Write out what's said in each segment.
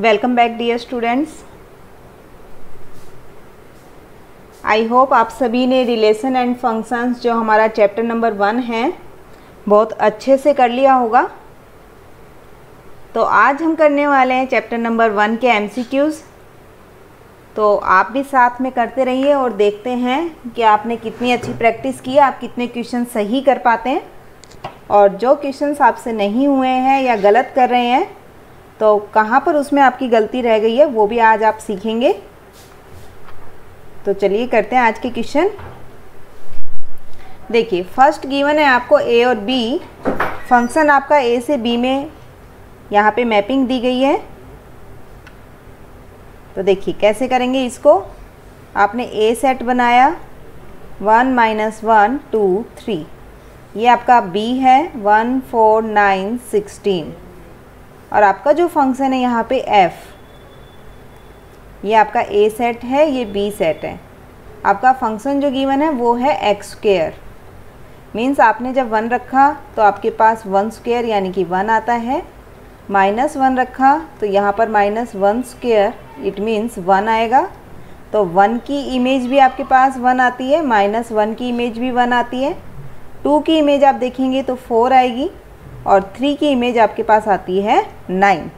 Welcome back dear students. I hope आप सभी ने रिलेशन एंड फंक्शंस जो हमारा चैप्टर नंबर 1 है बहुत अच्छे से कर लिया होगा। तो आज हम करने वाले हैं चैप्टर नंबर 1 के एमसीक्यूज़। तो आप भी साथ में करते रहिए और देखते हैं कि आपने कितनी अच्छी प्रैक्टिस की, आप कितने क्वेश्चन सही कर पाते हैं, और जो क्वेश्चंस आपसे नहीं हुए हैं या गलत कर रहे हैं तो कहाँ पर उसमें आपकी गलती रह गई है वो भी आज आप सीखेंगे। तो चलिए करते हैं आज के क्वेश्चन। देखिए फर्स्ट गिवन है आपको ए और बी, फंक्शन आपका ए से बी में यहाँ पे मैपिंग दी गई है। तो देखिए कैसे करेंगे इसको। आपने ए सेट बनाया 1 - 1 2 3, ये आपका बी है 1 4 9 16, और आपका जो फंक्शन है यहाँ पे f, ये आपका a सेट है, ये b सेट है। आपका फंक्शन जो गिवन है वो है x²। मीन्स आपने जब 1 रखा तो आपके पास 1² यानी कि 1 आता है, -1 रखा तो यहाँ पर -1² इट मीन्स 1 आएगा। तो 1 की इमेज भी आपके पास 1 आती है, -1 की इमेज भी 1 आती है, 2 की इमेज आप देखेंगे तो 4 आएगी, और 3 की इमेज आपके पास आती है 9।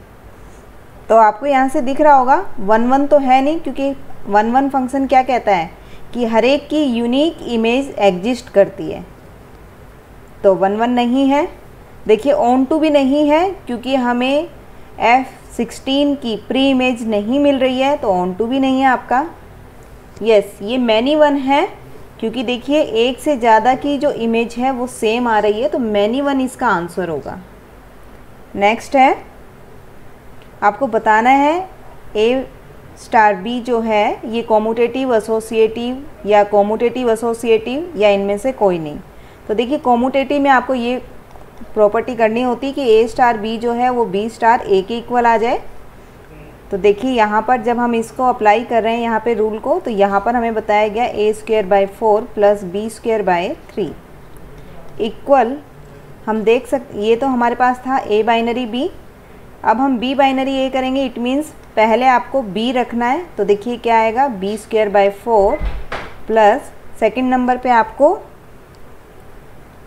तो आपको यहाँ से दिख रहा होगा 1 1 तो है नहीं, क्योंकि 1 1 फंक्शन क्या कहता है कि हर एक की यूनिक इमेज एग्जिस्ट करती है। तो 1 1 नहीं है। देखिए ऑन टू भी नहीं है, क्योंकि हमें F16 की प्री इमेज नहीं मिल रही है, तो ऑन टू भी नहीं है आपका। यस, ये मैनी 1 है, क्योंकि देखिए एक से ज़्यादा की जो इमेज है वो सेम आ रही है, तो मैनी 1 इसका आंसर होगा। नेक्स्ट है, आपको बताना है A*B जो है ये कॉम्यूटेटिव एसोसिएटिव या कॉम्यूटेटिव एसोसिएटिव या इनमें से कोई नहीं। तो देखिए कॉम्यूटेटिव में आपको ये प्रॉपर्टी करनी होती है कि A*B जो है वो B* A के इक्वल आ जाए। तो देखिए यहाँ पर जब हम इसको अप्लाई कर रहे हैं यहाँ पे रूल को, तो यहाँ पर हमें बताया गया A² / 4 + B² / 3 इक्वल, हम देख सकते, ये तो हमारे पास था A बाइनरी B। अब हम B बाइनरी A करेंगे, इट मीन्स पहले आपको B रखना है। तो देखिए क्या आएगा, B² / 4 प्लस सेकेंड नंबर पे आपको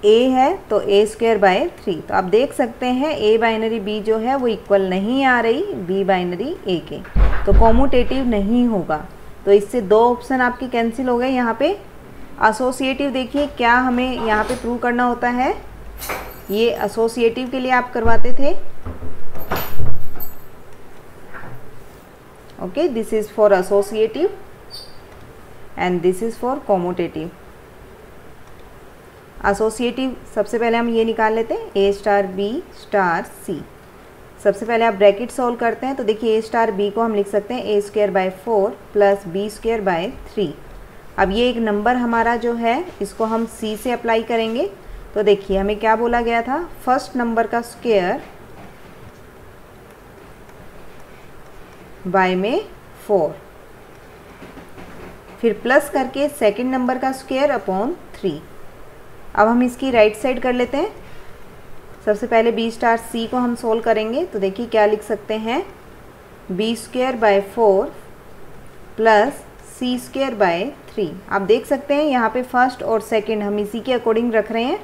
A है तो A² / 3। तो आप देख सकते हैं A बाइनरी B जो है वो इक्वल नहीं आ रही B बाइनरी A के, तो कॉम्यूटेटिव नहीं होगा। तो इससे 2 ऑप्शन आपके कैंसिल हो गए। यहाँ पे एसोसिएटिव देखिए क्या हमें यहाँ पे प्रूव करना होता है, ये एसोसिएटिव के लिए आप करवाते थे। Okay, this is for associative and this is for commutative. Associative सबसे पहले हम ये निकाल लेते हैं A*B* C। सबसे पहले आप ब्रैकेट सॉल्व करते हैं, तो देखिए A*B को हम लिख सकते हैं A² / 4 + B² / 3। अब ये एक नंबर हमारा जो है इसको हम C से अप्लाई करेंगे। तो देखिए हमें क्या बोला गया था, फर्स्ट नंबर का स्क्वायर बाय में 4, फिर प्लस करके सेकंड नंबर का स्क्वायर अपॉन 3। अब हम इसकी राइट साइड कर लेते हैं। सबसे पहले B* C को हम सोल्व करेंगे, तो देखिए क्या लिख सकते हैं, B² / 4 प्लस C² / 3। आप देख सकते हैं यहाँ पे फर्स्ट और सेकंड हम इसी के अकॉर्डिंग रख रहे हैं।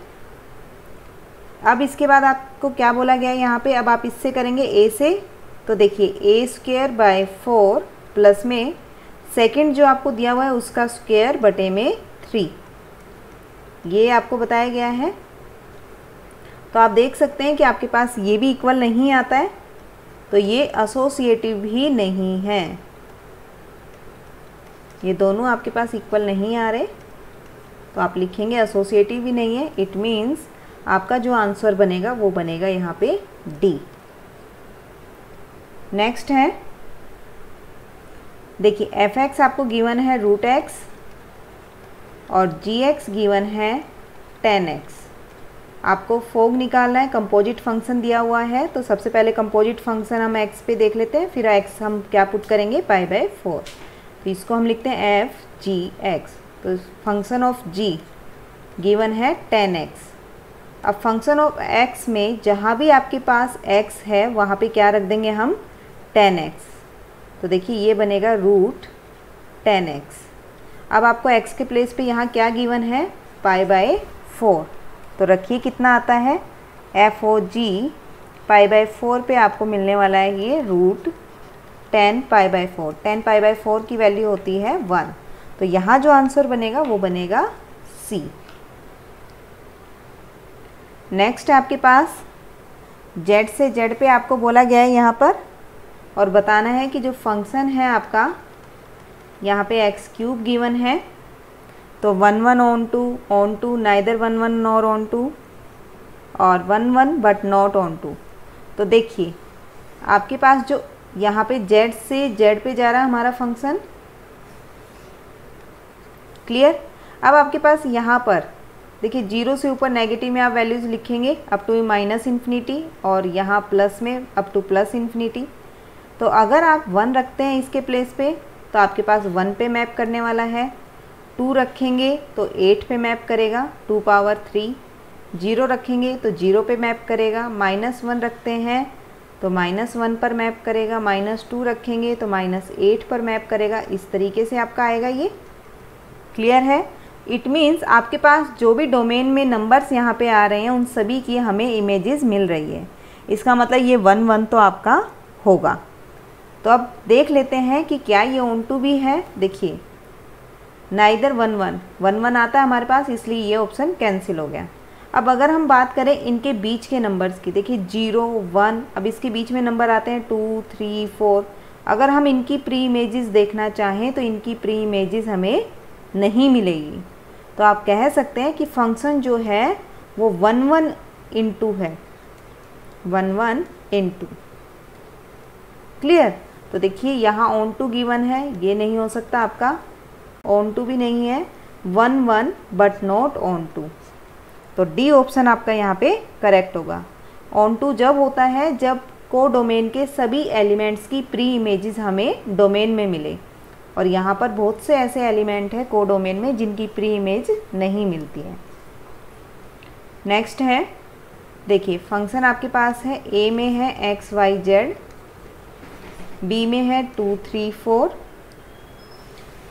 अब इसके बाद आपको क्या बोला गया है यहाँ पे, अब आप इससे करेंगे A से। तो देखिए A² / 4 प्लस में सेकंड जो आपको दिया हुआ है उसका स्क्वायर बटे में 3, ये आपको बताया गया है। तो आप देख सकते हैं कि आपके पास ये भी इक्वल नहीं आता है, तो ये एसोसिएटिव भी नहीं है। ये दोनों आपके पास इक्वल नहीं आ रहे, तो आप लिखेंगे एसोसिएटिव भी नहीं है। इट मीन्स आपका जो आंसर बनेगा वो बनेगा यहाँ पे D। नेक्स्ट है, देखिए f(x) आपको गिवन है √x और g(x) गिवन है 10x। आपको फोग निकालना है, कंपोजिट फंक्शन दिया हुआ है। तो सबसे पहले कंपोजिट फंक्शन हम x पे देख लेते हैं, फिर x हम क्या पुट करेंगे π/4। तो इसको हम लिखते हैं f(g(x). तो फंक्शन ऑफ g गिवन है 10x। अब फंक्शन ऑफ x में जहाँ भी आपके पास x है वहाँ पे क्या रख देंगे हम 10x। तो देखिए ये बनेगा रूट 10x। अब आपको x के प्लेस पे यहाँ क्या गिवन है, π/4। तो रखिए कितना आता है, FOG π/4 पे आपको मिलने वाला है ये रूट 10 π/4। 10 π/4 की वैल्यू होती है 1। तो यहाँ जो आंसर बनेगा वो बनेगा C। नेक्स्ट आपके पास z से z पे आपको बोला गया है यहाँ पर, और बताना है कि जो फंक्शन है आपका यहाँ पे x³ गिवन है, तो 1 1 on 2 नाइदर 1 1 नॉर on 2 और 1 1 बट नॉट on 2। तो देखिए आपके पास जो यहाँ पे z से z पे जा रहा है हमारा फंक्शन, क्लियर। अब आपके पास यहाँ पर देखिए 0 से ऊपर नेगेटिव में आप वैल्यूज़ लिखेंगे अप टू -इन्फिनिटी, और यहाँ प्लस में अप टू +इन्फिनिटी। तो अगर आप 1 रखते हैं इसके प्लेस पे तो आपके पास 1 पे मैप करने वाला है, 2 रखेंगे तो 8 पे मैप करेगा 2 पावर 3, 0 रखेंगे तो 0 पे मैप करेगा, -1 रखते हैं तो -1 पर मैप करेगा, -2 रखेंगे तो -8 पर मैप करेगा। इस तरीके से आपका आएगा ये, क्लियर है। इट मीन्स आपके पास जो भी डोमेन में नंबर्स यहाँ पे आ रहे हैं उन सभी की हमें इमेजेस मिल रही है। इसका मतलब ये 1 1 तो आपका होगा। तो अब देख लेते हैं कि क्या ये on 2 भी है। देखिए नाइदर 1 1 1 1 आता है हमारे पास, इसलिए ये ऑप्शन कैंसिल हो गया। अब अगर हम बात करें इनके बीच के नंबर्स की, देखिए 0 1, अब इसके बीच में नंबर आते हैं 2 3 4। अगर हम इनकी प्री इमेजेस देखना चाहें तो इनकी प्री इमेजेस हमें नहीं मिलेगी। तो आप कह सकते हैं कि फंक्शन जो है वो 1 1 into है, 1 1 into, क्लियर। तो देखिए यहाँ on 2 गिवन है, ये नहीं हो सकता आपका, on 2 भी नहीं है, 1 1 बट नॉट on 2। तो डी ऑप्शन आपका यहाँ पे करेक्ट होगा। on 2 जब होता है जब को डोमेन के सभी एलिमेंट्स की प्री इमेजेस हमें डोमेन में मिले, और यहाँ पर बहुत से ऐसे एलिमेंट हैं को डोमेन में जिनकी प्री इमेज नहीं मिलती है। नेक्स्ट है, देखिए फंक्शन आपके पास है a में है x y z, b में है 2 3 4।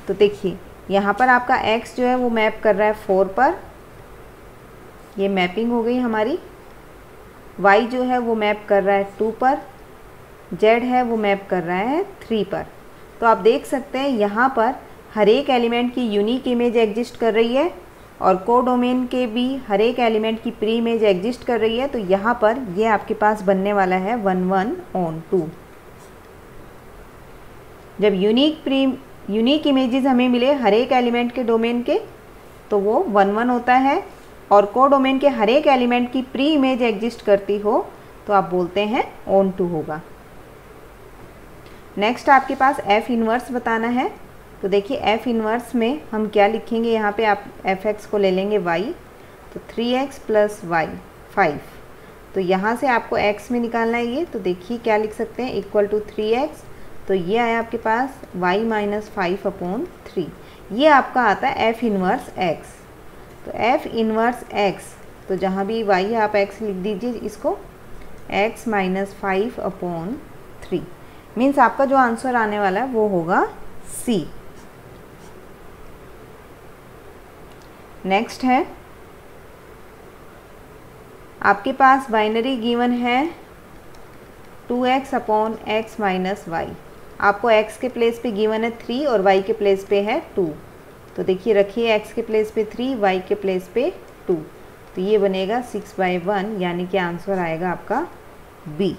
तो देखिए यहाँ पर आपका x जो है वो मैप कर रहा है 4 पर, ये मैपिंग हो गई हमारी। y जो है वो मैप कर रहा है 2 पर, z है वो मैप कर रहा है 3 पर। तो आप देख सकते हैं यहाँ पर हर एक एलिमेंट की यूनिक इमेज एग्जिस्ट कर रही है, और को डोमेन के भी हर एक एलिमेंट की प्री इमेज एग्जिस्ट कर रही है। तो यहाँ पर ये आपके पास बनने वाला है 1 1 on 2। जब यूनिक इमेजेस हमें मिले हर एक एलिमेंट के डोमेन के, तो वो 1 1 होता है, और को डोमेन के हर एक एलिमेंट की प्री इमेज एग्जिस्ट करती हो तो आप बोलते हैं on 2 होगा। नेक्स्ट आपके पास f इन्वर्स बताना है। तो देखिए f इन्वर्स में हम क्या लिखेंगे, यहाँ पे आप fx को ले लेंगे y, तो 3x प्लस y 5। तो यहाँ से आपको x में निकालना है ये, तो देखिए क्या लिख सकते हैं, इक्वल टू 3x। तो ये आया आपके पास y माइनस 5/3। ये आपका आता है f इन्वर्स x। तो f इन्वर्स x, तो जहाँ भी y है आप x लिख दीजिए इसको, x माइनस 5/3 मीन्स आपका जो आंसर आने वाला है वो होगा C। नेक्स्ट है, आपके पास बाइनरी गिवन है 2x/x माइनस y। आपको x के प्लेस पे गिवन है 3 और y के प्लेस पे है 2। तो देखिए रखिए x के प्लेस पे 3, y के प्लेस पे 2। तो ये बनेगा 6/1, यानी कि आंसर आएगा आपका B।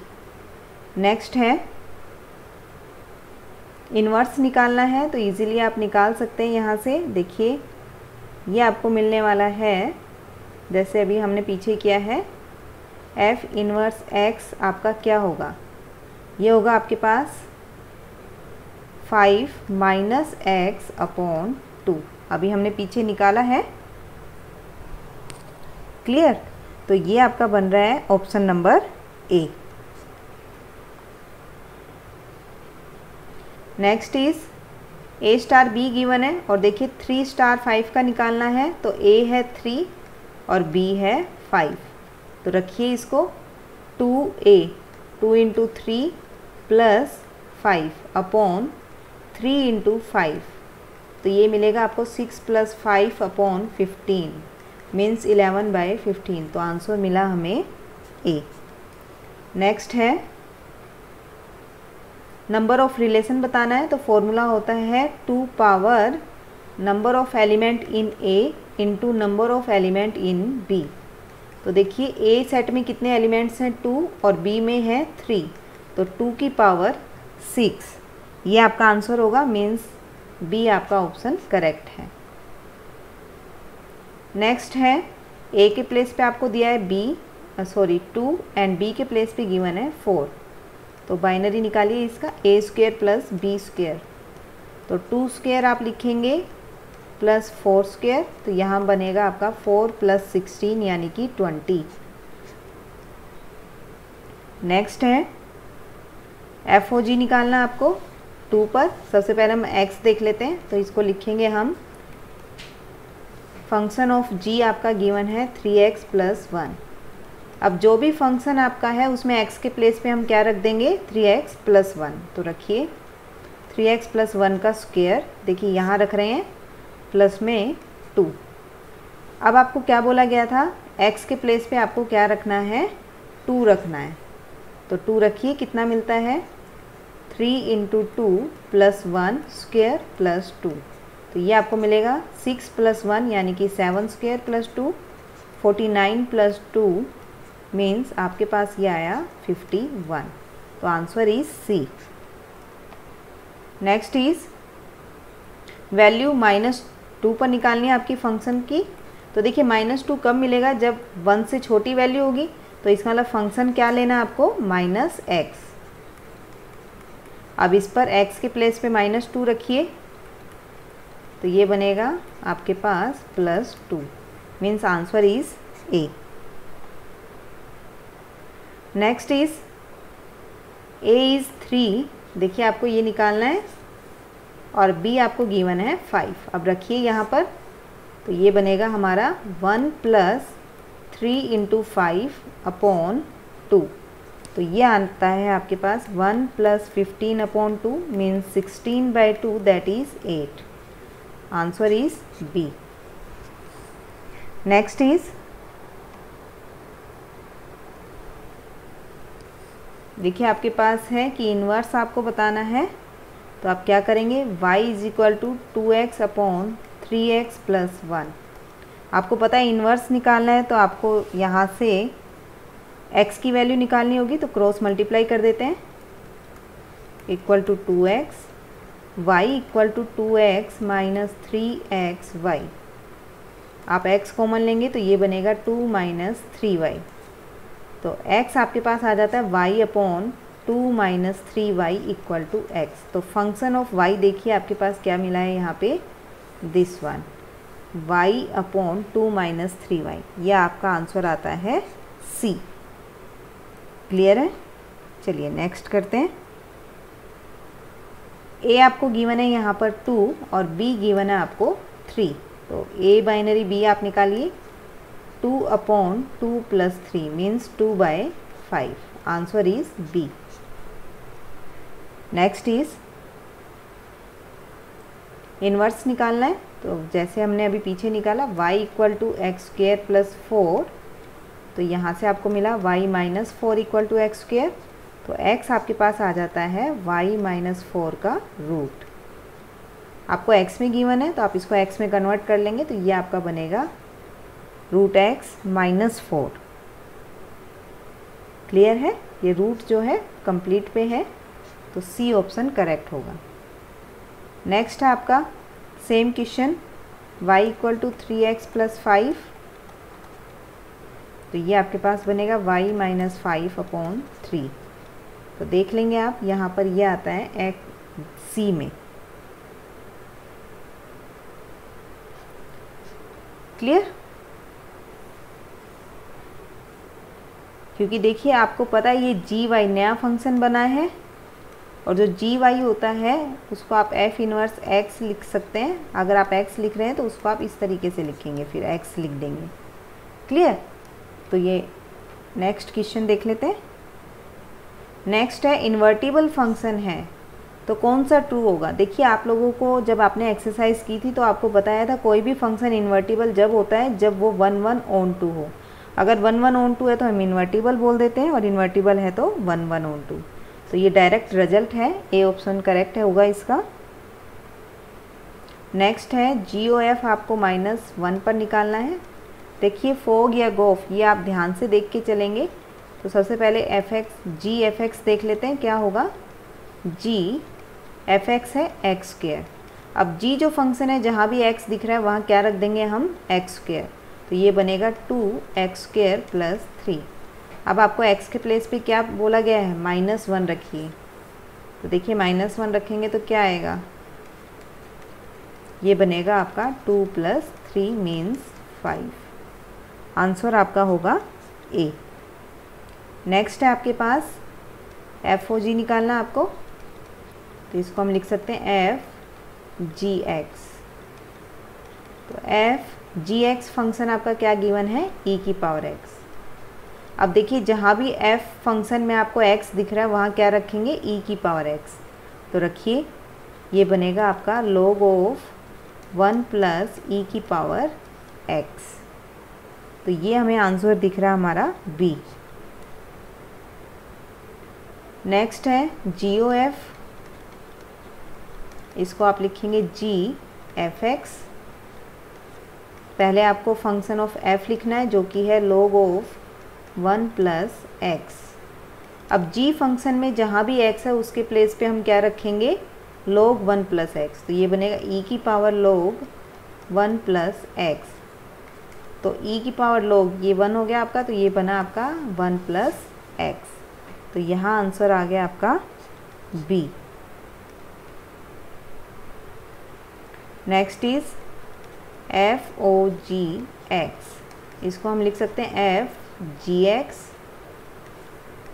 नेक्स्ट है, इन्वर्स निकालना है, तो इजीली आप निकाल सकते हैं यहाँ से। देखिए ये आपको मिलने वाला है, जैसे अभी हमने पीछे किया है, f इन्वर्स x आपका क्या होगा, ये होगा आपके पास 5 माइनस x/2। अभी हमने पीछे निकाला है, क्लियर। तो ये आपका बन रहा है option number A। Next is a star b given है, और देखिए 3 स्टार 5 का निकालना है। तो a है 3 और b है 5। तो रखिए इसको 2a 2 × 3 प्लस 5 अपॉन 3 इंटू 5, तो ये मिलेगा आपको 6 + 5 अपॉन 15 मीन्स 11/15। तो आंसर मिला हमें ए। नेक्स्ट है नंबर ऑफ रिलेशन बताना है, तो फॉर्मूला होता है 2 power number of element in A into number of element in B. तो देखिए ए सेट में कितने एलिमेंट्स हैं 2 और बी में है 3, तो 2 की पावर 6, ये आपका आंसर होगा, मीन्स बी आपका ऑप्शन करेक्ट है। नेक्स्ट है ए के प्लेस पे आपको दिया है 2 एंड बी के प्लेस पे गिवन है 4, तो बाइनरी निकालिए इसका a² + b²। तो 2² आप लिखेंगे प्लस 4², तो यहाँ बनेगा आपका 4 + 16 यानी कि 20। नेक्स्ट है FOG निकालना आपको 2 पर। सबसे पहले हम x देख लेते हैं, तो इसको लिखेंगे हम फंक्शन ऑफ g आपका गिवन है 3x + 1। अब जो भी फंक्शन आपका है उसमें x के प्लेस पे हम क्या रख देंगे 3x + 1, तो रखिए 3x + 1 का स्क्वायर, देखिए यहाँ रख रहे हैं प्लस में 2। अब आपको क्या बोला गया था, x के प्लेस पे आपको क्या रखना है 2 रखना है, तो 2 रखिए, कितना मिलता है 3 × 2 + 1² + 2, तो ये आपको मिलेगा 6 + 1 यानी कि 7² + 2, 49 + 2 मीन्स आपके पास ये आया 51, तो answer is C. Next is value -2 पर निकालनी है आपकी फंक्शन की। तो देखिए -2 कब मिलेगा, जब 1 से छोटी वैल्यू होगी, तो इसका मतलब फंक्शन क्या लेना है आपको -x। अब इस पर x के प्लेस पे -2 रखिए, तो ये बनेगा आपके पास +2 means answer is a. Next is a is 3, देखिए आपको ये निकालना है और b आपको गिवन है 5। अब रखिए यहाँ पर, तो ये बनेगा हमारा 1 + 3 × 5 अपॉन 2, तो ये आता है आपके पास 1 + 15 upon 2 means 16/2 that is 8। Answer is B. Next is देखिए आपके पास है कि इन्वर्स आपको बताना है, तो आप क्या करेंगे y = 2x अपॉन 3x + 1। आपको पता है इन्वर्स निकालना है, तो आपको यहाँ से x की वैल्यू निकालनी होगी, तो क्रॉस मल्टीप्लाई कर देते हैं, = 2x, y = 2x - 3xy। आप x कॉमन लेंगे तो ये बनेगा 2 - 3y, तो x आपके पास आ जाता है y अपॉन 2 - 3y = x। तो फंक्शन ऑफ y देखिए आपके पास क्या मिला है यहाँ पे, this one y upon 2 - 3y, यह आपका आंसर आता है C। क्लियर है? चलिए नेक्स्ट करते हैं। a आपको गिवन है यहाँ पर 2 और b गिवन है आपको 3, तो a बाइनरी b आप निकालिए, 2 upon 2 + 3 means 2/5। Answer is B. Next is inverse निकालना है, तो जैसे हमने अभी पीछे निकाला y = x² + 4, तो यहाँ से आपको मिला y - 4 = x², तो x आपके पास आ जाता है y - 4 का रूट। आपको x में गिवन है, तो आप इसको x में कन्वर्ट कर लेंगे, तो ये आपका बनेगा √x - 4। क्लियर है? ये रूट जो है कंप्लीट पे है, तो सी ऑप्शन करेक्ट होगा। नेक्स्ट है आपका सेम क्वेश्चन, y = 3x + 5, तो ये आपके पास बनेगा y - 5 अपॉन 3। तो देख लेंगे आप, यहाँ पर ये आता है सी में। क्लियर? क्योंकि देखिए आपको पता है ये GY नया फंक्शन बना है, और जो GY होता है उसको आप f इनवर्स x लिख सकते हैं। अगर आप x लिख रहे हैं तो उसको आप इस तरीके से लिखेंगे, फिर x लिख देंगे। क्लियर? तो ये नेक्स्ट क्वेश्चन देख लेते हैं। नेक्स्ट है इन्वर्टिबल फंक्शन है तो कौन सा ट्रू होगा? देखिए आप लोगों को जब आपने एक्सरसाइज की थी तो आपको बताया था कोई भी फंक्शन इन्वर्टिबल जब होता है जब वो 1 1 ऑन 2 हो। अगर 1 1 ऑन 2 है तो हम इन्वर्टिबल बोल देते हैं, और इन्वर्टिबल है तो 1 1 ऑन 2। तो ये डायरेक्ट रिजल्ट है, ए ऑप्शन करेक्ट है होगा इसका। नेक्स्ट है GOF आपको -1 पर निकालना है। देखिए फोग या गोफ ये आप ध्यान से देख के चलेंगे। तो सबसे पहले GFX देख लेते हैं क्या होगा। GFX है x²। अब G जो फंक्शन है जहाँ भी x दिख रहा है वहाँ क्या रख देंगे हम x²। तो ये बनेगा 2x² + 3। अब आपको x के प्लेस पे क्या बोला गया है? -1 रखिए। तो देखिए -1 रखेंगे तो क्या आएगा? ये बनेगा आपका 2 + 3 मीन्स 5। आंसर आपका होगा ए। नेक्स्ट है आपके पास FOG निकालना आपको। तो इसको हम लिख सकते हैं FGX। तो FGX फंक्शन आपका क्या गिवन है? e⁻x। अब देखिए जहाँ भी f फंक्शन में आपको x दिख रहा है वहाँ क्या रखेंगे? e⁻x। तो रखिए ये बनेगा आपका log ऑफ 1 + e⁻x। तो ये हमें आंसर दिख रहा है हमारा बी। नेक्स्ट है GOF। इसको आप लिखेंगे GFX। पहले आपको फंक्शन ऑफ f लिखना है जो कि है log ऑफ 1 + x। अब g फंक्शन में जहाँ भी x है उसके प्लेस पे हम क्या रखेंगे? log 1 + x। तो ये बनेगा e⁻log 1 + x। तो e⁻log ये 1 हो गया आपका, तो ये बना आपका 1 + x। तो यहाँ आंसर आ गया आपका बी। Next is FOGX। इसको हम लिख सकते हैं FGX।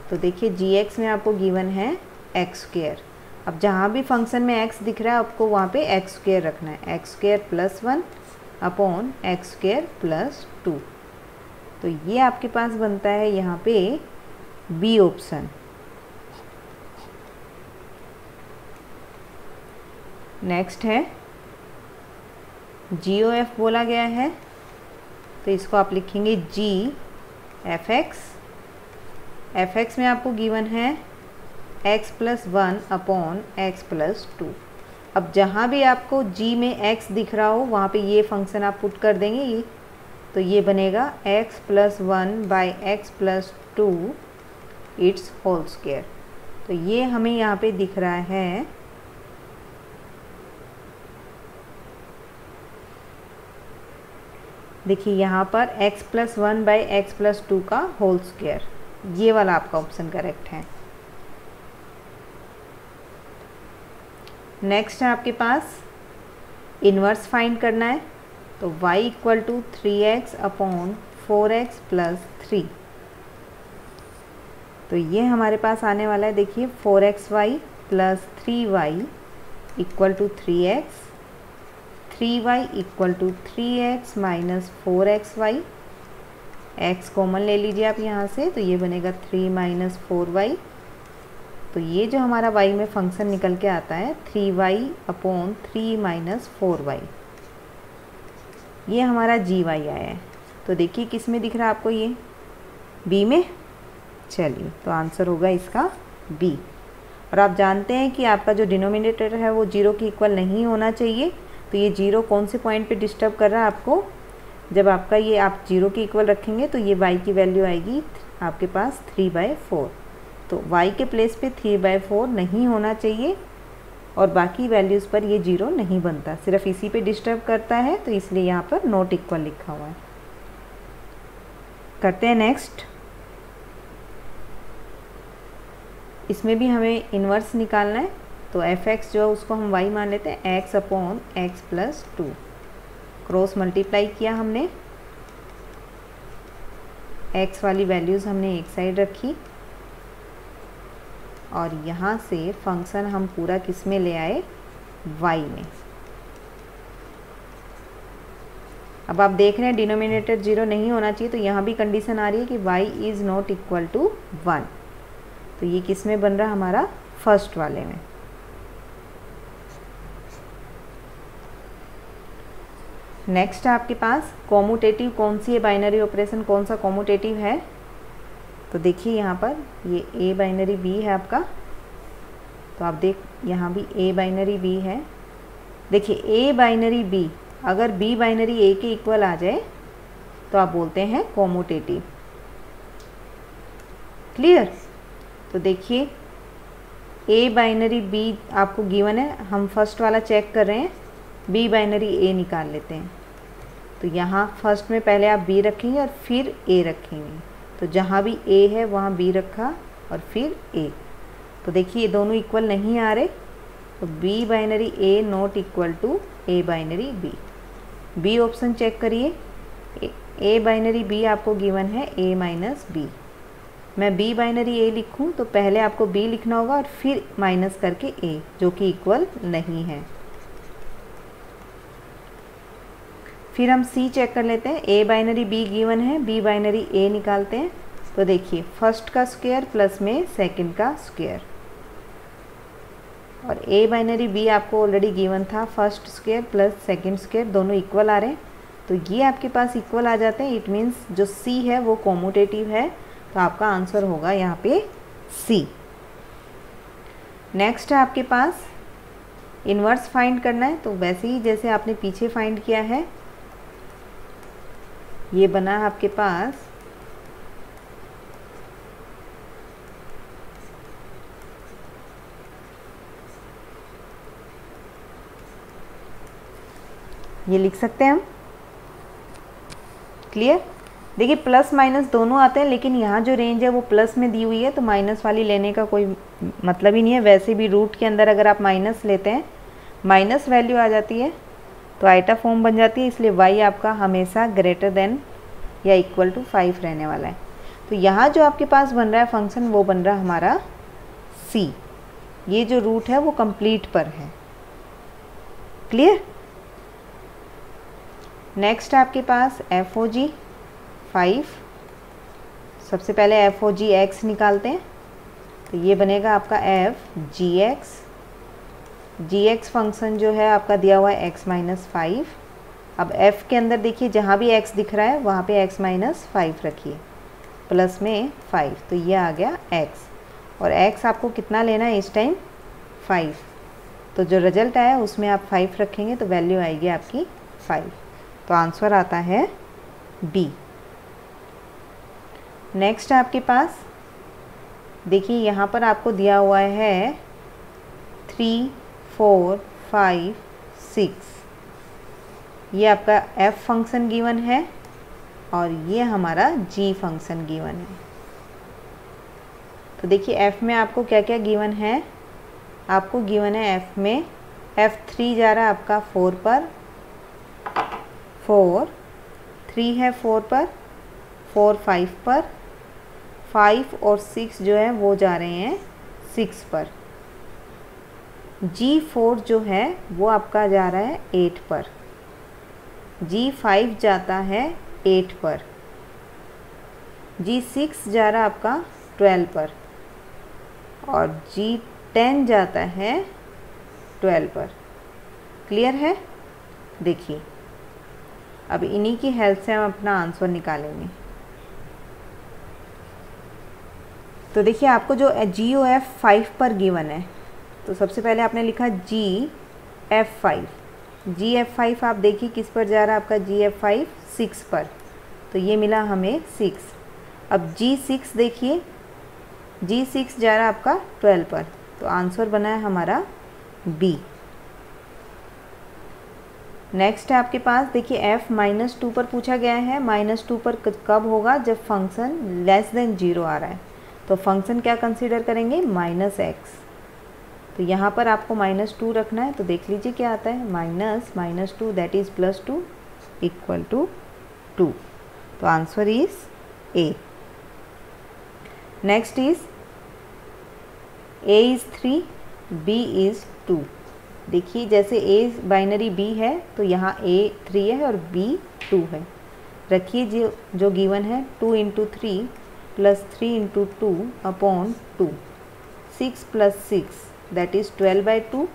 तो देखिए GX में आपको गिवन है x²। अब जहाँ भी फंक्शन में x दिख रहा है आपको वहाँ पे x² रखना है, x² + 1 अपॉन x² + 2। तो ये आपके पास बनता है यहाँ पे बी ऑप्शन। नेक्स्ट है GOF बोला गया है। तो इसको आप लिखेंगे GFX। FX में आपको गिवन है x + 1 अपॉन x + 2। अब जहाँ भी आपको G में x दिख रहा हो वहाँ पे ये फंक्शन आप पुट कर देंगे ये। तो ये बनेगा x + 1 / x + 2 it's whole square. तो ये हमें यहाँ पे दिख रहा है देखिए यहाँ पर x + 1 / x + 2 का होल स्क्वायर, ये वाला आपका ऑप्शन करेक्ट है। नेक्स्ट है आपके पास इन्वर्स फाइंड करना है। तो y = 3x अपॉन 4x + 3। तो ये हमारे पास आने वाला है देखिए 4xy + 3y = 3x, 3y = 3x - 4xy। x common ले लीजिए आप यहाँ से, तो ये बनेगा 3 - 4y। तो ये जो हमारा y में फंक्शन निकल के आता है 3y अपॉन 3 - 4y, ये हमारा gy आया है। तो देखिए किस में दिख रहा है आपको? ये b में। चलिए तो आंसर होगा इसका बी। और आप जानते हैं कि आपका जो डिनोमिनेटर है वो 0 के इक्वल नहीं होना चाहिए। तो ये 0 कौन से पॉइंट पे डिस्टर्ब कर रहा है आपको? जब आपका ये आप 0 के इक्वल रखेंगे तो ये y की वैल्यू आएगी आपके पास 3/4। तो y के प्लेस पे 3/4 नहीं होना चाहिए और बाकी वैल्यूज़ पर ये 0 नहीं बनता, सिर्फ इसी पे डिस्टर्ब करता है, तो इसलिए यहाँ पर नॉट इक्वल लिखा हुआ है। करते हैं नेक्स्ट। इसमें भी हमें इन्वर्स निकालना है। तो fx जो है उसको हम y मान लेते हैं x upon x + 2। Cross multiply किया हमने, x वाली वैल्यूज़ हमने एक साइड रखी और यहाँ से फंक्शन हम पूरा किस में ले आए? y में। अब आप देख रहे हैं डिनोमिनेटर 0 नहीं होना चाहिए, तो यहाँ भी कंडीशन आ रही है कि y is not equal to 1। तो ये किस में बन रहा है? हमारा फर्स्ट वाले में। नेक्स्ट आपके पास कॉम्यूटेटिव कौन सी है बाइनरी ऑपरेशन, कौन सा कॉम्यूटेटिव है, तो देखिए यहाँ पर ये ए बाइनरी बी है आपका, तो आप देख यहाँ भी ए बाइनरी बी है। देखिए ए बाइनरी बी अगर बी बाइनरी ए के इक्वल आ जाए तो आप बोलते हैं कॉम्यूटेटिव। क्लियर। तो देखिए ए बाइनरी बी आपको गिवन है, हम फर्स्ट वाला चेक कर रहे हैं, बी बाइनरी ए निकाल लेते हैं। तो यहाँ फर्स्ट में पहले आप बी रखेंगे और फिर ए रखेंगे, तो जहाँ भी ए है वहाँ बी रखा और फिर ए। तो देखिए ये दोनों इक्वल नहीं आ रहे, तो B binary A not equal to A binary B. B option check करिए, ए बाइनरी बी आपको गिवन है ए माइनस बी। मैं बी बाइनरी ए लिखूं तो पहले आपको बी लिखना होगा और फिर माइनस करके ए, जो कि इक्वल नहीं है। फिर हम सी चेक कर लेते हैं, ए बाइनरी बी गिवन है, बी बाइनरी ए निकालते हैं। तो देखिए फर्स्ट का स्क्वायर प्लस में सेकंड का स्क्वायर, और ए बाइनरी बी आपको ऑलरेडी गिवन था, first square plus second square दोनों इक्वल आ रहे हैं, तो ये आपके पास इक्वल आ जाते हैं। इट मीन्स जो सी है वो कॉम्यूटेटिव है, तो आपका आंसर होगा यहाँ पे सी। नेक्स्ट है आपके पास इन्वर्स फाइंड करना है, तो वैसे ही जैसे आपने पीछे फाइंड किया है, ये बना है आपके पास ये लिख सकते हैं हम। क्लियर। देखिए प्लस माइनस दोनों आते हैं, लेकिन यहाँ जो रेंज है वो प्लस में दी हुई है, तो माइनस वाली लेने का कोई मतलब ही नहीं है। वैसे भी रूट के अंदर अगर आप माइनस लेते हैं, माइनस वैल्यू आ जाती है तो आइटा फॉर्म बन जाती है, इसलिए y आपका हमेशा ग्रेटर देन या इक्वल टू 5 रहने वाला है। तो यहाँ जो आपके पास बन रहा है फंक्शन वो बन रहा है हमारा c। ये जो रूट है वो कंप्लीट पर है। क्लियर। नेक्स्ट आपके पास एफ ओ जी 5, सबसे पहले एफ ओ जी एक्स निकालते हैं, तो ये बनेगा आपका एफ जी एक्स। जी एक्स फंक्शन जो है आपका दिया हुआ है x माइनस 5। अब f के अंदर देखिए जहाँ भी x दिख रहा है वहाँ पे x माइनस 5 रखिए, प्लस में 5, तो ये आ गया x। और x आपको कितना लेना है इस टाइम 5, तो जो रिजल्ट आया उसमें आप 5 रखेंगे तो वैल्यू आएगी आपकी 5, तो आंसर आता है B। नेक्स्ट आपके पास देखिए यहाँ पर आपको दिया हुआ है 3, 4, 5, 6, ये आपका f फंक्शन गिवन है और ये हमारा g फंक्शन गिवन है। तो देखिए f में आपको क्या क्या गिवन है, आपको गिवन है f में f3 जा रहा है आपका 4 पर, 4, 3 है 4 पर, 4 5 पर, 5 और 6 जो है वो जा रहे हैं 6 पर। G4 जो है वो आपका जा रहा है 8 पर, G5 जाता है 8 पर, G6 जा रहा है आपका 12 पर, और G10 जाता है 12 पर। क्लियर है। देखिए अब इन्हीं की हेल्प से हम अपना आंसर निकालेंगे। तो देखिए आपको जो GOF 5 पर गिवन है, तो सबसे पहले आपने लिखा GF5। GF5 आप देखिए किस पर जा रहा है आपका GF5 6 पर, तो ये मिला हमें 6। अब G6 देखिए, G6 जा रहा है आपका 12 पर, तो आंसर बना है हमारा B। नेक्स्ट है आपके पास देखिए f -2 पर पूछा गया है। -2 पर कब होगा, जब फंक्शन लेस देन 0 आ रहा है, तो फंक्शन क्या कंसीडर करेंगे -x। तो यहाँ पर आपको -2 रखना है, तो देख लीजिए क्या आता है, -2 दैट इज़ +2 इक्वल टू 2, तो answer is A। Next is A is 3, B is 2। देखिए जैसे A बाइनरी B है तो यहाँ A 3 है और B 2 है। रखिए जो गिवन है 2 × 3 + 3 × 2 upon 2, 6 + 6 that is 12/2,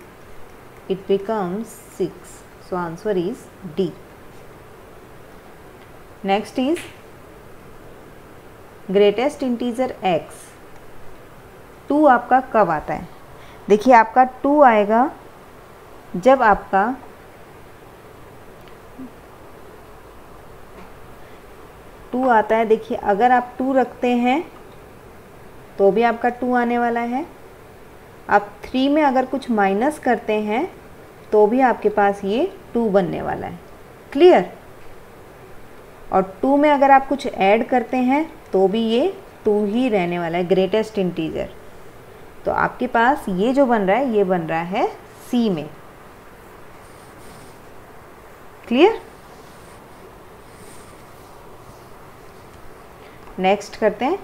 it becomes 6, so answer is D। Next is greatest integer x। 2 आपका कब आता है? देखिए आपका 2 आएगा जब आपका 2 आता है। देखिए अगर आप 2 रखते हैं तो भी आपका 2 आने वाला है। आप 3 में अगर कुछ माइनस करते हैं तो भी आपके पास ये 2 बनने वाला है। क्लियर? और 2 में अगर आप कुछ ऐड करते हैं तो भी ये 2 ही रहने वाला है, ग्रेटेस्ट इंटीजर। तो आपके पास ये जो बन रहा है ये बन रहा है सी में। क्लियर? नेक्स्ट करते हैं।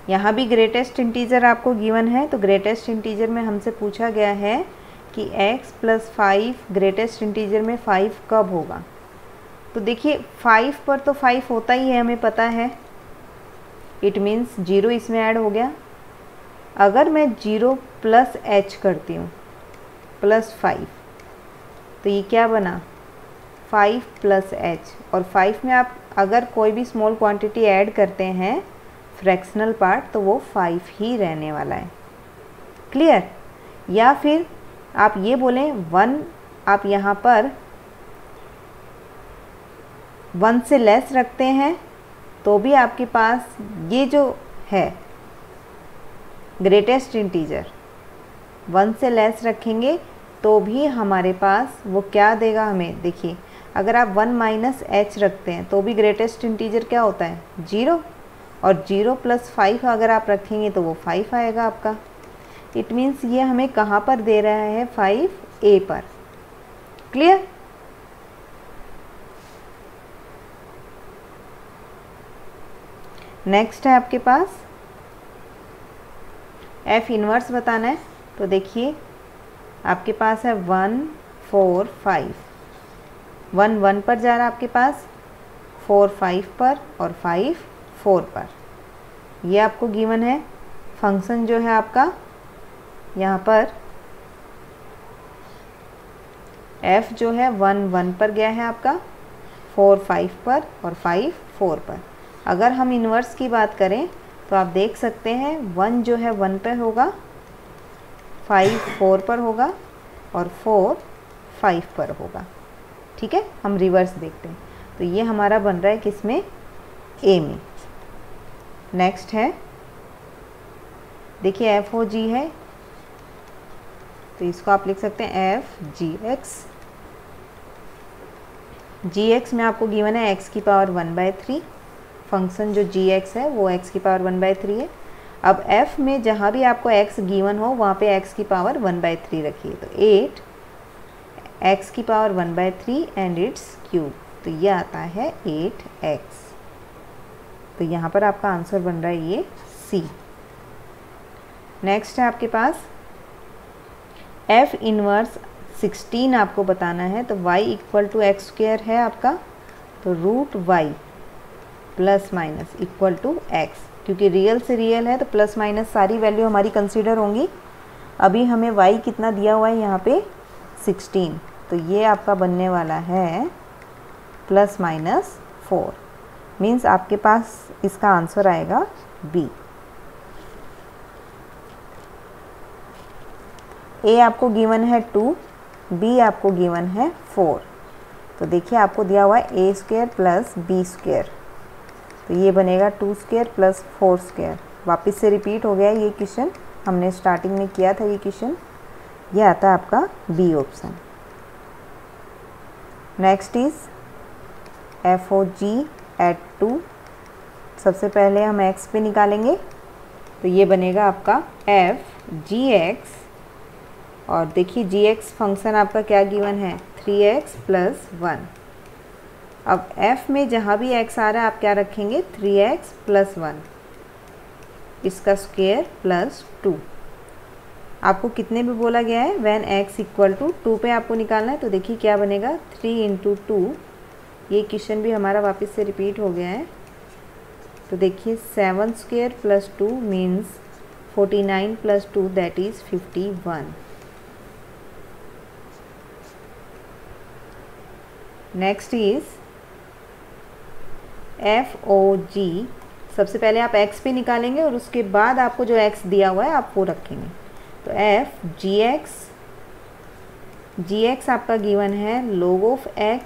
यहाँ भी ग्रेटेस्ट इंटीजर आपको गिवन है, तो ग्रेटेस्ट इंटीजर में हमसे पूछा गया है कि x प्लस 5 ग्रेटेस्ट इंटीजर में 5 कब होगा। तो देखिए 5 पर तो 5 होता ही है, हमें पता है। इट मीन्स 0 इसमें ऐड हो गया। अगर मैं 0 प्लस h करती हूँ प्लस 5, तो ये क्या बना 5 प्लस h। और 5 में आप अगर कोई भी स्मॉल क्वांटिटी ऐड करते हैं फ्रैक्शनल पार्ट, तो वो 5 ही रहने वाला है। क्लियर? या फिर आप ये बोलें 1, आप यहाँ पर 1 से लेस रखते हैं तो भी आपके पास ये जो है ग्रेटेस्ट इंटीजर 1 से लेस रखेंगे तो भी हमारे पास वो क्या देगा हमें। देखिए अगर आप 1 माइनस h रखते हैं तो भी ग्रेटेस्ट इंटीजर क्या होता है 0, और 0 प्लस 5 अगर आप रखेंगे तो वो 5 आएगा आपका। इट मीन्स ये हमें कहाँ पर दे रहा है 5a पर। क्लियर? नेक्स्ट है आपके पास f इनवर्स बताना है। तो देखिए आपके पास है 1 4 5, 1 1 पर जा रहा है आपके पास, 4 5 पर और 5 4 पर। ये आपको गिवन है। फंक्शन जो है आपका यहाँ पर f जो है 1 1 पर गया है आपका, 4 5 पर और 5 4 पर। अगर हम इन्वर्स की बात करें तो आप देख सकते हैं 1 जो है 1 पर होगा, 5 4 पर होगा और 4 5 पर होगा। ठीक है, हम रिवर्स देखते हैं। तो ये हमारा बन रहा है किसमें a में। नेक्स्ट है देखिए एफ ओ जी है, तो इसको आप लिख सकते हैं एफ जी एक्स। जी एक्स में आपको गिवन है x की पावर 1/3। फंक्शन जो जी एक्स है वो x की पावर 1/3 है। अब f में जहाँ भी आपको x गिवन हो वहाँ पे x की पावर 1/3 रखिए। तो 8 x की पावर 1/3 एंड इट्स क्यूब, तो ये आता है 8x। तो यहाँ पर आपका आंसर बन रहा है ये C। नेक्स्ट है आपके पास f इनवर्स 16 आपको बताना है। तो y equal to X square है आपका, तो root y plus minus equal to X. क्योंकि रियल से रियल है तो प्लस माइनस सारी वैल्यू हमारी कंसीडर होंगी। अभी हमें y कितना दिया हुआ है यहाँ पे 16, तो ये आपका बनने वाला है प्लस माइनस 4। मीन्स आपके पास इसका आंसर आएगा B। A आपको गिवन है 2, B आपको गिवन है 4। तो देखिए आपको दिया हुआ है a square plus b square, तो ये बनेगा 2 स्क्वायर प्लस 4 स्क्वायर। वापस से रिपीट हो गया ये क्वेश्चन, हमने स्टार्टिंग में किया था ये क्वेश्चन। ये आता है आपका B option. Next is F O G at 2। सबसे पहले हम x पे निकालेंगे, तो ये बनेगा आपका एफ जी एक्स। और देखिए जी एक्स फंक्शन आपका क्या गिवन है 3x प्लस 1। अब f में जहाँ भी x आ रहा है आप क्या रखेंगे 3x प्लस 1, इसका स्क्वायर प्लस 2। आपको कितने पे बोला गया है व्हेन x इक्वल टू 2 पे आपको निकालना है। तो देखिए क्या बनेगा 3 इंटू 2। ये क्वेश्चन भी हमारा वापस से रिपीट हो गया है। तो देखिए 7 square plus 2 means 49 plus 2 that is 51। Next is F O G. सबसे पहले आप x पे निकालेंगे और उसके बाद आपको जो x दिया हुआ है आप वो रखेंगे। तो एफ जी एक्स आपका गिवन है log ऑफ x,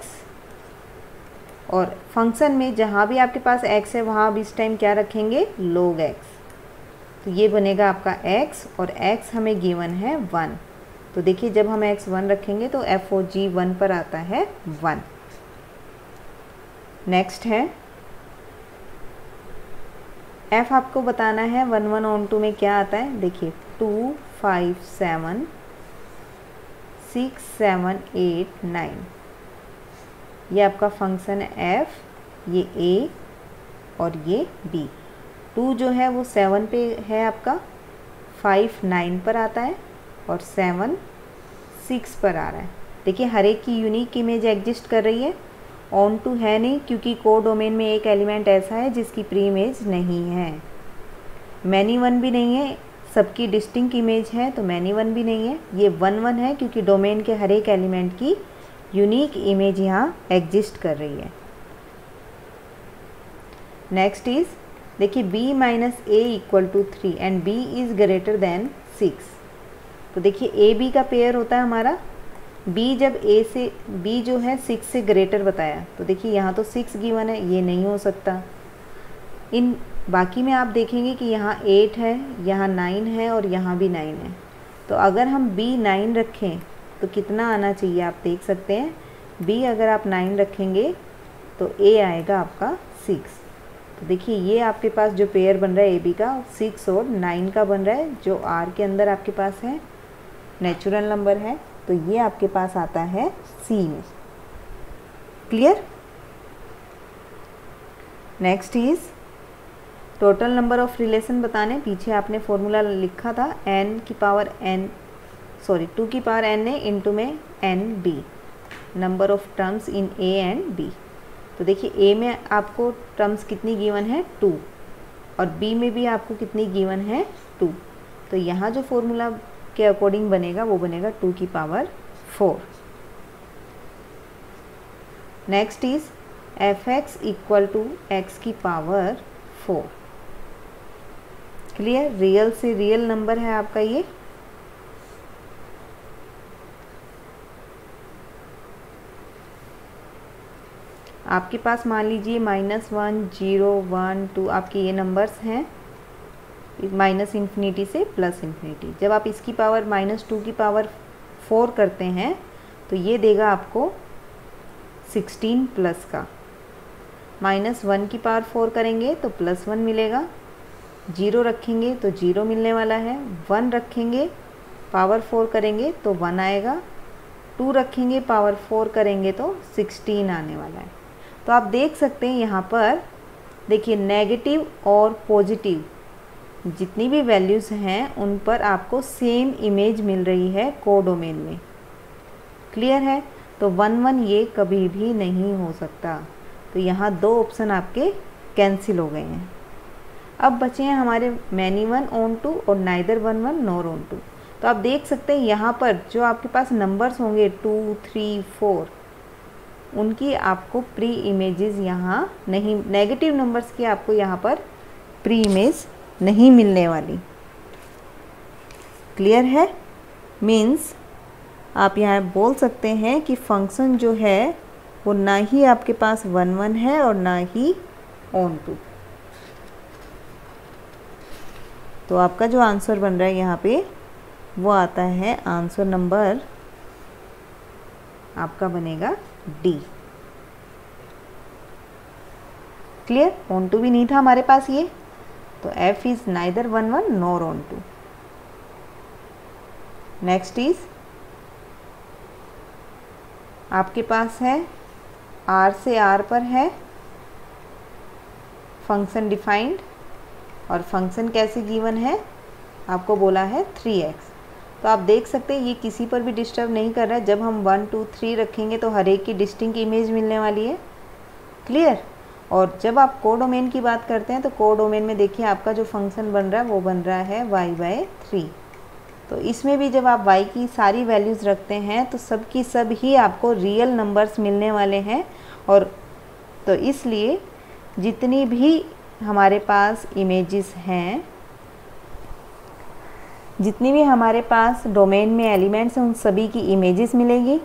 और फंक्शन में जहाँ भी आपके पास x है वहाँ अब इस टाइम क्या रखेंगे, log x। तो ये बनेगा आपका x, और x हमें गिवन है 1। तो देखिए जब हम x 1 रखेंगे तो एफ ओ जी 1 पर आता है 1। नेक्स्ट है f आपको बताना है 1 1 ऑन 2 में क्या आता है। देखिए 2 5 7 6 7 8 9, ये आपका फंक्शन है f, ये a और ये b। 2 जो है वो 7 पे है आपका, 5 9 पर आता है और 7 6 पर आ रहा है। देखिए हर एक की यूनिक इमेज एग्जिस्ट कर रही है। ऑन टू है नहीं क्योंकि को डोमेन में एक एलिमेंट ऐसा है जिसकी प्री इमेज नहीं है। मैनी वन भी नहीं है, सबकी डिस्टिंक्ट इमेज है तो मैनी वन भी नहीं है। ये 1 1 है क्योंकि डोमेन के हर एक एलिमेंट की यूनिक इमेज यहाँ एग्जिस्ट कर रही है। नेक्स्ट इज देखिए b minus A equal to 3 and b is greater than 6। तो देखिए ए बी का पेयर होता है हमारा। b जब a से b जो है 6 से ग्रेटर बताया, तो देखिए यहाँ तो 6 गिवन है, ये नहीं हो सकता। इन बाकी में आप देखेंगे कि यहाँ 8 है, यहाँ 9 है और यहाँ भी 9 है। तो अगर हम b 9 रखें तो कितना आना चाहिए आप देख सकते हैं। b अगर आप 9 रखेंगे तो a आएगा आपका 6। तो देखिए ये आपके पास जो पेयर बन रहा है ए बी का 6 और 9 का बन रहा है, जो r के अंदर आपके पास है, नेचुरल नंबर है। तो ये आपके पास आता है C में। Clear. Next is total number of relation बताने। पीछे आपने फॉर्मूला लिखा था n की पावर n, सॉरी 2 की पावर n है इंटू में nb, number of terms in a and b। तो देखिए a में आपको टर्म्स कितनी गिवन है 2, और b में भी आपको कितनी गिवन है 2। तो यहाँ जो फॉर्मूला के अकॉर्डिंग बनेगा वो बनेगा 2 की power 4। Next is F X equal to X की पावर 4। क्लियर। रियल से रियल नंबर है आपका ये। आपके पास मान लीजिए -1 0 1 2 आपके ये नंबर्स हैं, माइनस इन्फिनिटी से प्लस इन्फिनिटी। जब आप इसकी पावर -2 की पावर 4 करते हैं तो ये देगा आपको 16 प्लस का। -1 की पावर 4 करेंगे तो +1 मिलेगा, 0 रखेंगे तो 0 मिलने वाला है, 1 रखेंगे पावर 4 करेंगे तो 1 आएगा, 2 रखेंगे पावर 4 करेंगे तो 16 आने वाला है। तो आप देख सकते हैं यहाँ पर देखिए नेगेटिव और पॉजिटिव जितनी भी वैल्यूज़ हैं उन पर आपको सेम इमेज मिल रही है कोडोमेन में। क्लियर है। तो 1 1 ये कभी भी नहीं हो सकता। तो यहाँ 2 ऑप्शन आपके कैंसिल हो गए हैं। अब बचे हैं हमारे मैनी 1 ऑन 2 और नाइदर 1 1 नॉर ऑन 2। तो आप देख सकते हैं यहाँ पर जो आपके पास नंबर्स होंगे 2 3 4, उनकी आपको प्री इमेजेस यहाँ नहीं, नेगेटिव नंबर्स की आपको यहाँ पर प्री इमेज नहीं मिलने वाली। क्लियर है। मीन्स आप यहाँ बोल सकते हैं कि फंक्शन जो है वो ना ही आपके पास 1 1 है और ना ही ऑन 2। तो आपका जो आंसर बन रहा है यहाँ पे वो आता है आंसर नंबर आपका बनेगा डी। क्लियर। ऑन 2 भी नहीं था हमारे पास ये, तो f is neither 1 1 nor on 2। Next is आपके पास है r से r पर है फंक्शन डिफाइंड, और फंक्शन कैसे गिवन है आपको बोला है 3x। तो आप देख सकते हैं ये किसी पर भी डिस्टर्ब नहीं कर रहा है। जब हम 1 2 3 रखेंगे तो हर एक की डिस्टिंक्ट इमेज मिलने वाली है। क्लियर। और जब आप कोडोमेन की बात करते हैं तो कोडोमेन में देखिए आपका जो फंक्शन बन रहा है वो बन रहा है y/3। तो इसमें भी जब आप y की सारी वैल्यूज़ रखते हैं तो सब की सब ही आपको रियल नंबर्स मिलने वाले हैं। और तो इसलिए जितनी भी हमारे पास इमेजेस हैं, जितनी भी हमारे पास डोमेन में एलिमेंट्स हैं, उन सभी की इमेजेस मिलेगी।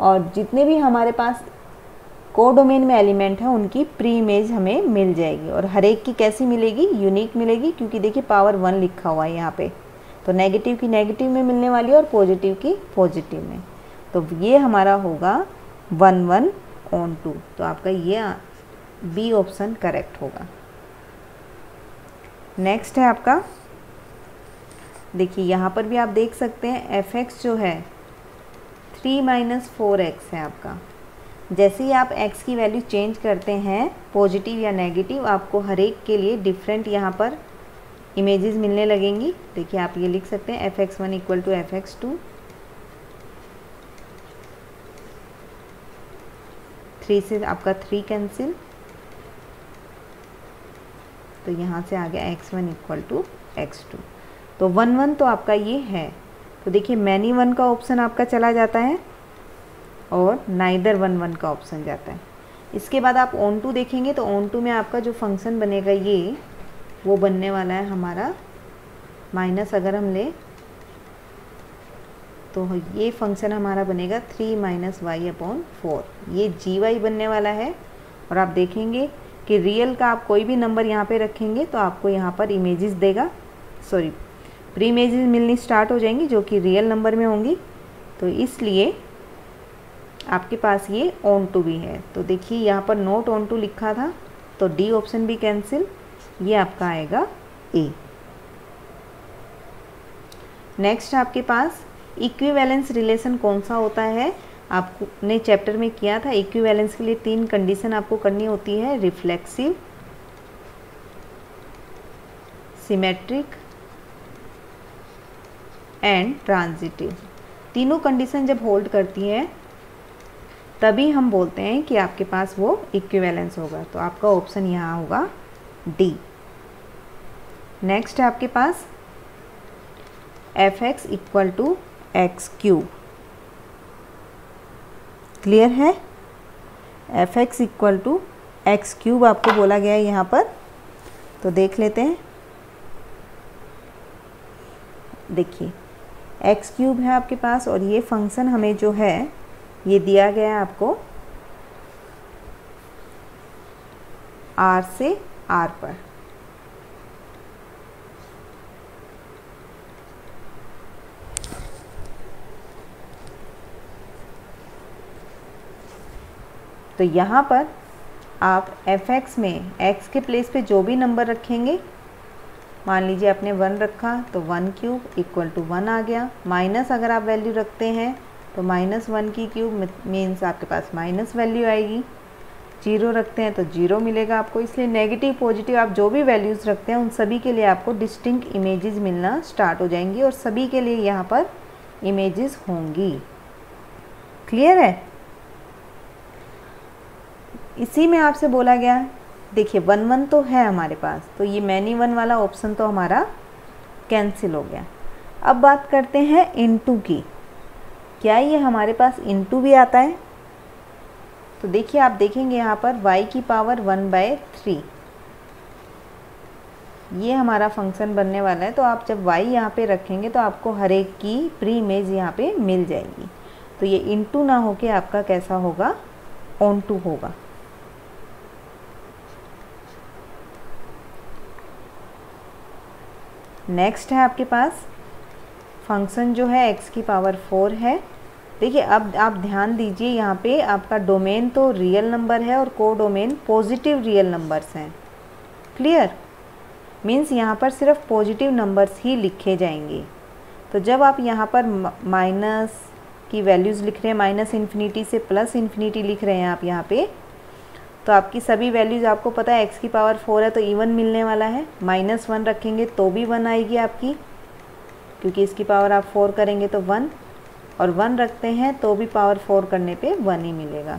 और जितने भी हमारे पास कोडोमेन में एलिमेंट है उनकी प्री इमेज हमें मिल जाएगी। और हर एक की कैसी मिलेगी? यूनिक मिलेगी, क्योंकि देखिए पावर 1 लिखा हुआ है यहाँ पे। तो नेगेटिव की नेगेटिव में मिलने वाली है और पॉजिटिव की पॉजिटिव में। तो ये हमारा होगा 1 1 on 2। तो आपका ये बी ऑप्शन करेक्ट होगा। नेक्स्ट है आपका, देखिए यहाँ पर भी आप देख सकते हैं fx जो है 3 - 4x है आपका। जैसे ही आप x की वैल्यू चेंज करते हैं पॉजिटिव या नेगेटिव, आपको हर एक के लिए डिफरेंट यहाँ पर इमेजेस मिलने लगेंगी। देखिए आप ये लिख सकते हैं fx1 = fx2, 3 से आपका 3 कैंसिल, तो यहाँ से आ गया x1 = x2। तो 1 1 तो आपका ये है। तो देखिए मैनी 1 का ऑप्शन आपका चला जाता है और नाइदर 1 1 का ऑप्शन जाता है। इसके बाद आप ऑन टू देखेंगे तो ऑन टू में आपका जो फंक्शन बनेगा ये वो बनने वाला है हमारा माइनस, अगर हम ले तो ये फंक्शन हमारा बनेगा 3 - y/4। ये gy बनने वाला है। और आप देखेंगे कि रियल का आप कोई भी नंबर यहाँ पे रखेंगे तो आपको यहाँ पर इमेजेस देगा, सॉरी प्री इमेजेस मिलनी स्टार्ट हो जाएंगी जो कि रियल नंबर में होंगी। तो इसलिए आपके पास ये ऑन टू भी है। तो देखिए यहाँ पर नोट ऑन टू लिखा था तो डी ऑप्शन भी कैंसिल, ये आपका आएगा ए। नेक्स्ट आपके पास इक्विवेलेंस रिलेशन कौन सा होता है, आपने चैप्टर में किया था। इक्विवेलेंस के लिए 3 कंडीशन आपको करनी होती है, रिफ्लेक्सिव, सिमेट्रिक एंड ट्रांजिटिव। तीनों कंडीशन जब होल्ड करती है तभी हम बोलते हैं कि आपके पास वो इक्विवेलेंस होगा। तो आपका ऑप्शन यहाँ होगा डी। नेक्स्ट है आपके पास fx = x³। क्लियर है? fx = x³ आपको बोला गया है यहाँ पर। तो देख लेते हैं। देखिए x³ है आपके पास और ये फंक्शन हमें जो है ये दिया गया है आपको r से r पर। तो यहाँ पर आप fx में x के प्लेस पे जो भी नंबर रखेंगे, मान लीजिए आपने 1 रखा तो 1³ = 1 आ गया। माइनस अगर आप वैल्यू रखते हैं तो -1 की क्यूब मीन्स आपके पास माइनस वैल्यू आएगी। 0 रखते हैं तो 0 मिलेगा आपको। इसलिए नेगेटिव पॉजिटिव आप जो भी वैल्यूज़ रखते हैं उन सभी के लिए आपको डिस्टिंक्ट इमेजेस मिलना स्टार्ट हो जाएंगी और सभी के लिए यहाँ पर इमेजेस होंगी। क्लियर है? इसी में आपसे बोला गया, देखिए 1 1 तो है हमारे पास, तो ये मैनी 1 वाला ऑप्शन तो हमारा कैंसिल हो गया। अब बात करते हैं इनटू की। क्या ये हमारे पास इनटू भी आता है? तो देखिए आप देखेंगे यहाँ पर y³ 1/3 ये हमारा फंक्शन बनने वाला है। तो आप जब y यहाँ पे रखेंगे तो आपको हर एक की प्री इमेज यहाँ पे मिल जाएगी। तो ये इनटू ना होके आपका कैसा होगा? ऑन टू होगा। नेक्स्ट है आपके पास फंक्शन जो है x⁴ है। देखिए अब आप ध्यान दीजिए, यहाँ पे आपका डोमेन तो रियल नंबर है और कोडोमेन पॉजिटिव रियल नंबर्स हैं। क्लियर? मीन्स यहाँ पर सिर्फ पॉजिटिव नंबर्स ही लिखे जाएंगे। तो जब आप यहाँ पर माइनस की वैल्यूज़ लिख रहे हैं, -∞ से +∞ लिख रहे हैं आप यहाँ पे, तो आपकी सभी वैल्यूज़ आपको पता है x⁴ है तो इवन मिलने वाला है। -1 रखेंगे तो भी 1 आएगी आपकी, क्योंकि इसकी पावर आप 4 करेंगे तो 1, और 1 रखते हैं तो भी पावर 4 करने पे 1 ही मिलेगा।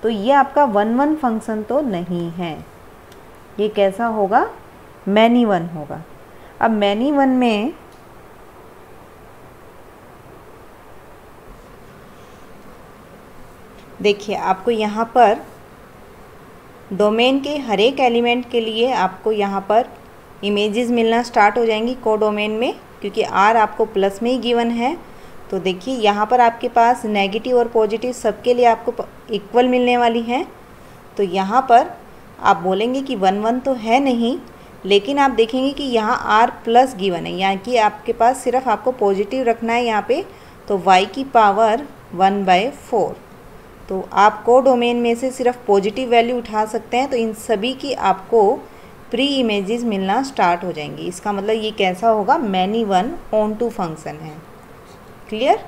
तो ये आपका 1 1 फंक्शन तो नहीं है, ये कैसा होगा? मैनी 1 होगा। अब मैनी 1 में देखिए आपको यहाँ पर डोमेन के हर एक एलिमेंट के लिए आपको यहाँ पर इमेजेस मिलना स्टार्ट हो जाएंगी कोडोमेन में, क्योंकि आर आपको प्लस में ही गिवन है। तो देखिए यहाँ पर आपके पास नेगेटिव और पॉजिटिव सबके लिए आपको इक्वल मिलने वाली हैं। तो यहाँ पर आप बोलेंगे कि 1 1 तो है नहीं, लेकिन आप देखेंगे कि यहाँ आर प्लस गिवन है, यानी कि आपके पास सिर्फ आपको पॉजिटिव रखना है यहाँ पे। तो y की पावर 1/4। तो आप कोडोमेन में से सिर्फ पॉजिटिव वैल्यू उठा सकते हैं, तो इन सभी की आपको प्री इमेजेस मिलना स्टार्ट हो जाएंगी। इसका मतलब ये कैसा होगा, many one onto function है। क्लियर?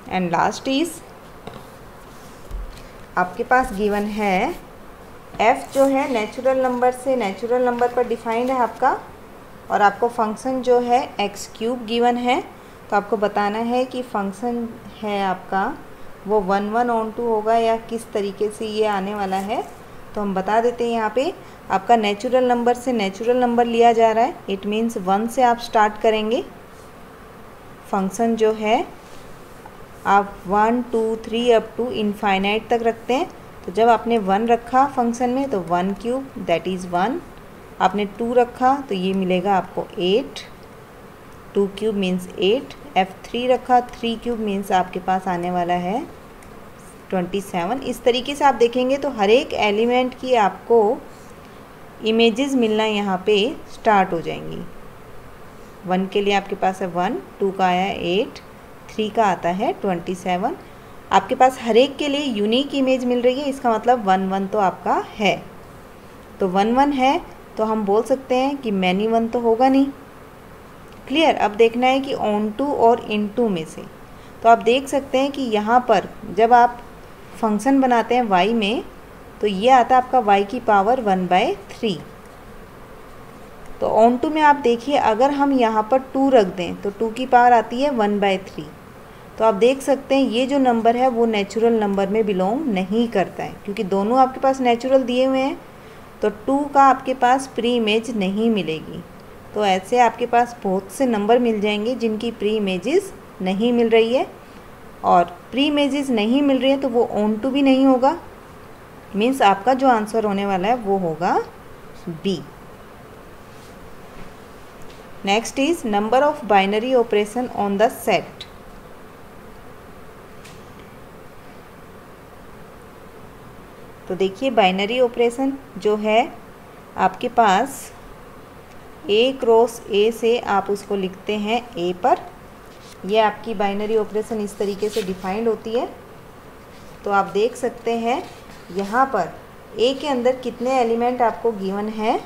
एंड लास्ट इज आपके पास गिवन है f जो है नेचुरल नंबर से नेचुरल नंबर पर डिफाइंड है आपका, और आपको फंक्शन जो है x³ गिवन है। तो आपको बताना है कि फंक्शन है आपका वो 1 1 ऑन टू होगा या किस तरीके से ये आने वाला है। तो हम बता देते हैं यहाँ पे आपका नेचुरल नंबर से नेचुरल नंबर लिया जा रहा है। इट मीन्स 1 से आप स्टार्ट करेंगे। फंक्शन जो है आप 1 2 3 अप टू इनफाइनाइट तक रखते हैं। तो जब आपने 1 रखा फंक्शन में तो 1³ दैट इज़ 1। आपने 2 रखा तो ये मिलेगा आपको 8, 2³ मीन्स 8। f3 रखा 3³ मीन्स आपके पास आने वाला है 27। इस तरीके से आप देखेंगे तो हर एक एलिमेंट की आपको इमेजेस मिलना यहाँ पे स्टार्ट हो जाएंगी। 1 के लिए आपके पास है 1, 2 का आया है 8, 3 का आता है 27। आपके पास हर एक के लिए यूनिक इमेज मिल रही है, इसका मतलब 1 1 तो आपका है। तो 1 1 है तो हम बोल सकते हैं कि मैनी वन तो होगा नहीं। क्लियर? अब देखना है कि ऑन टू और इन टू में से। तो आप देख सकते हैं कि यहाँ पर जब आप फंक्शन बनाते हैं y में तो ये आता है आपका y की पावर 1/3। तो ऑन टू में आप देखिए अगर हम यहाँ पर 2 रख दें तो 2 की पावर आती है 1/3। तो आप देख सकते हैं ये जो नंबर है वो नेचुरल नंबर में बिलोंग नहीं करता है, क्योंकि दोनों आपके पास नेचुरल दिए हुए हैं। तो 2 का आपके पास प्री इमेज नहीं मिलेगी। तो ऐसे आपके पास बहुत से नंबर मिल जाएंगे जिनकी प्री इमेजेस नहीं मिल रही है, और प्री इमेजेस नहीं मिल रही है तो वो ऑन टू भी नहीं होगा। मीन्स आपका जो आंसर होने वाला है वो होगा B. Next is number of binary operation on the set. तो देखिए बाइनरी ऑपरेशन जो है आपके पास A क्रॉस A से आप उसको लिखते हैं A पर। यह आपकी बाइनरी ऑपरेशन इस तरीके से डिफाइंड होती है। तो आप देख सकते हैं यहाँ पर A के अंदर कितने एलिमेंट आपको गिवन है,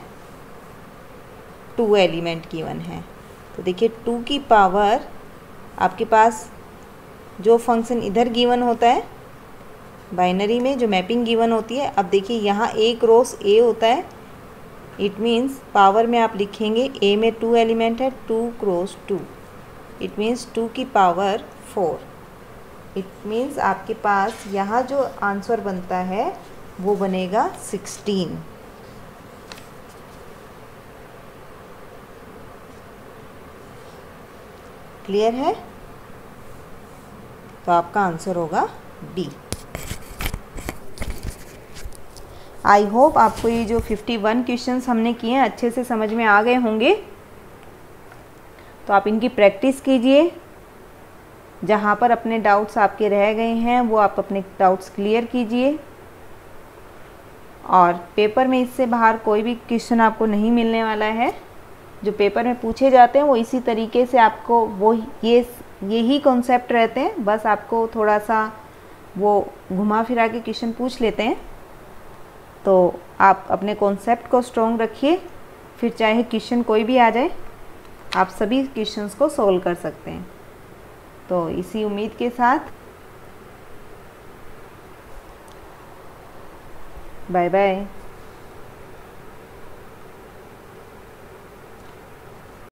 2 एलिमेंट गिवन है। तो देखिए 2 की पावर आपके पास जो फंक्शन इधर गिवन होता है बाइनरी में जो मैपिंग गिवन होती है, अब देखिए यहाँ A क्रॉस A होता है। इट मीन्स पावर में आप लिखेंगे A में 2 एलिमेंट है, 2 क्रॉस 2। इट मीन्स 2 की पावर 4। इट मीन्स आपके पास यहाँ जो आंसर बनता है वो बनेगा 16। क्लियर है? तो आपका आंसर होगा बी। आई होप आपको ये जो 51 क्वेश्चंस हमने किए हैं अच्छे से समझ में आ गए होंगे। तो आप इनकी प्रैक्टिस कीजिए। जहाँ पर अपने डाउट्स आपके रह गए हैं वो आप अपने डाउट्स क्लियर कीजिए, और पेपर में इससे बाहर कोई भी क्वेश्चन आपको नहीं मिलने वाला है। जो पेपर में पूछे जाते हैं वो इसी तरीके से आपको वो यही कॉन्सेप्ट रहते हैं, बस आपको थोड़ा सा वो घुमा फिरा के क्वेश्चन पूछ लेते हैं। तो आप अपने कॉन्सेप्ट को स्ट्रॉन्ग रखिए, फिर चाहे क्वेश्चन कोई भी आ जाए आप सभी क्वेश्चंस को सॉल्व कर सकते हैं। तो इसी उम्मीद के साथ बाय बाय।